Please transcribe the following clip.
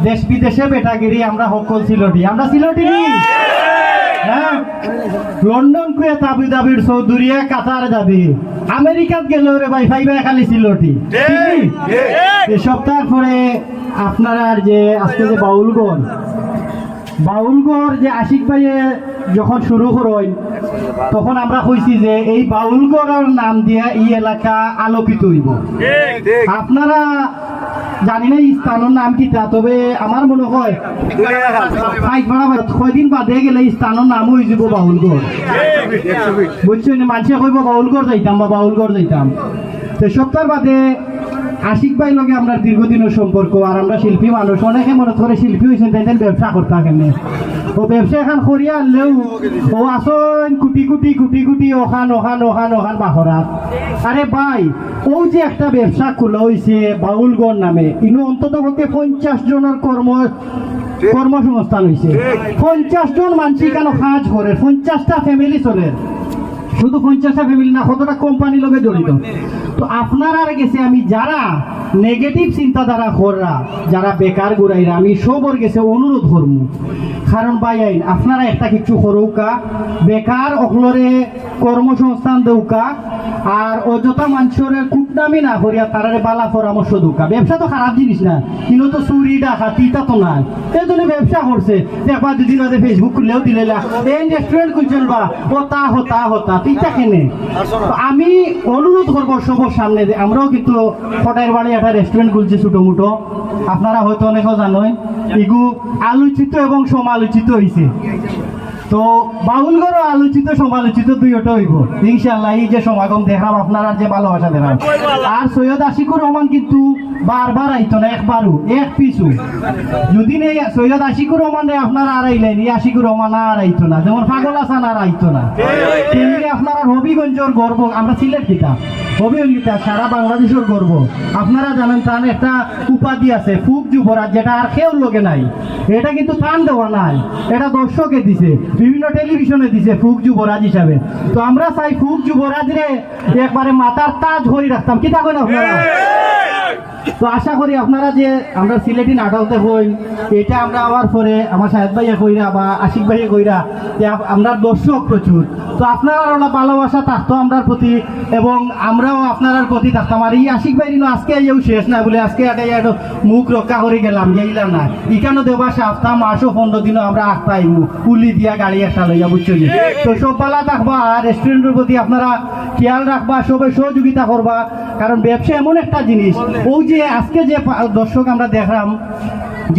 দেশ বিদেশে বেটাগিরি আমরা সকল সিলটি, আমরা সিলটি নি হ্যাঁ, লন্ডন কুয়েত আবুধাবির চৌধুরীয়ে কাতার যাবি, আমেরিকাত গেলেও রে ভাই ভাই খালি সিলটি। এই সপ্তাহ পরে আপনারা যে আজকে যে বাউলগড় যে আশিক ভাইয়ে যখন শুরু করেন তখন আমরা কইছি যে এই বাউলগড়ের নাম দিয়ে এই এলাকা আলোকিত হইব। আপনারা জানি না স্থানের নাম কিতা, তবে আমার মনে হয় কয়দিন বাদে গেলে স্থানের নাম হয়ে যাব বাউলগড়। বুঝছেন, মানুষে কইব বাউলগড় যাইতাম বা বাউলগড় যাইতাম। তো সপ্তাহ বাদে আশিক ভাই লগে আমরা দীর্ঘদিনের সম্পর্ক, আর আমরা শিল্পী মানুষ, অনেকে মনে করে শিল্পী হয়েছেন তাই ব্যবসা করতে কেমনে, ও ব্যবসা এখন করিয়া আনলেও ও আসন কুটি কুটি কুটি কুটি ওখান ওখান ওখান ওখান বাহরাত। আরে ভাই, ও যে একটা ব্যবসা খোলা হয়েছে বাউলগড় নামে, ইনো অন্তত পক্ষে 50 জনের কর্মসংস্থান হয়েছে। 50 জন মানুষ কেন কাজ করে, 50টা ফ্যামিলি চলে, শুধু 50টা ফ্যামিলি না, কতটা কোম্পানির লগে জড়িত। তো আপনারা গেছে আমি যারা নেগেটিভ চিন্তাধারা কররা, যারা বেকার ঘুরাইরা, আমি সবর গেছে অনুরোধ করবো, কারণ ভাই আইন আপনারা একটা কিছু করুকা, বেকার অকলরে কর্মসংস্থান দৌকা, আর অযথা মানুষের কুটনামি না করিয়া তারারে বালা পরামর্শ দৌকা। ব্যবসা তো খারাপ জিনিস না, কিন্তু তো চুরি ডাকাতি তা তো নাই, এই জন্য ব্যবসা করছে। একবার দুদিন আগে ফেসবুক খুললেও দিলে এই রেস্টুরেন্ট খুলছেন বা ও তা হতা হতা তিনটা কেনে। আমি অনুরোধ করবো সবার সামনে, আমরাও কিন্তু ফটাইর বাড়ি একটা রেস্টুরেন্ট খুলছি ছোটো মোটো, আপনারা হয়তো অনেকেও জানেন, এগু আলোচিত এবং সমালোচিত হয়েছে। তো বাউলগড়ও আলোচিত সমালোচিত দুইটা হইব ইনশাল্লাহ। এই যে সমাগম দেখলাম, আপনারা যে ভালোবাসা দেখলাম। আর সৈয়দ আশিকুর রহমান কিন্তু বারবার আইতো না, একবারও এক পিছু। যদি নেই সৈয়দ আশিকুর রহমান আপনারা আর আইলেন, এই আশিকুর রহমান আর আইতো না, যেমন পাগল হাসান আর আইতো না। তেমনি আপনারা হবিগঞ্জের গর্ব, আমরা সিলেট কিতা হবিগঞ্জ সারা বাংলাদেশের গর্ব। আপনারা জানেন তার একটা উপাধি আছে ফুক যুবরাজ, যেটা আর কেউ লোকে নাই। এটা কিন্তু টান দেওয়া নাই, এটা দর্শকে দিছে, বিভিন্ন টেলিভিশনে দিছে ফুক যুবরাজ হিসাবে। তো আমরা চাই ফুক যুবরাজ রে একবারে মাথার তাজ হয়ে রাখতাম, কি থাকেন আপনারা। তো আশা করি আপনারা যে আমরা সিলেটি নাটক দেখুন, এটা আমরা আবার পরে আমার সাহেদ ভাইয়া কইরা বা আশিক ভাইয়া কইরা যে আমরা দর্শক প্রচুর। তো আপনারা ওরা ভালোবাসা থাকতো আমরার প্রতি, এবং আমরাও আপনার প্রতি থাকতাম। আর এই আশিক ভাই আজকে এও শেষ না বলে আজকে একটা মুখ রক্ষা করে গেলাম, গেলাম না ইকানো দেবা সপ্তাহ মাসও 15 দিনও আমরা আসতাই পুলি দিয়া গাড়ি একটা লইয়া, বুঝছো। তো সব পালা থাকবা, আর রেস্টুরেন্টের প্রতি আপনারা খেয়াল রাখবা, সবাই সহযোগিতা করবা, কারণ ব্যবসা এমন একটা জিনিস। ওই যে আজকে যে দর্শক আমরা দেখলাম,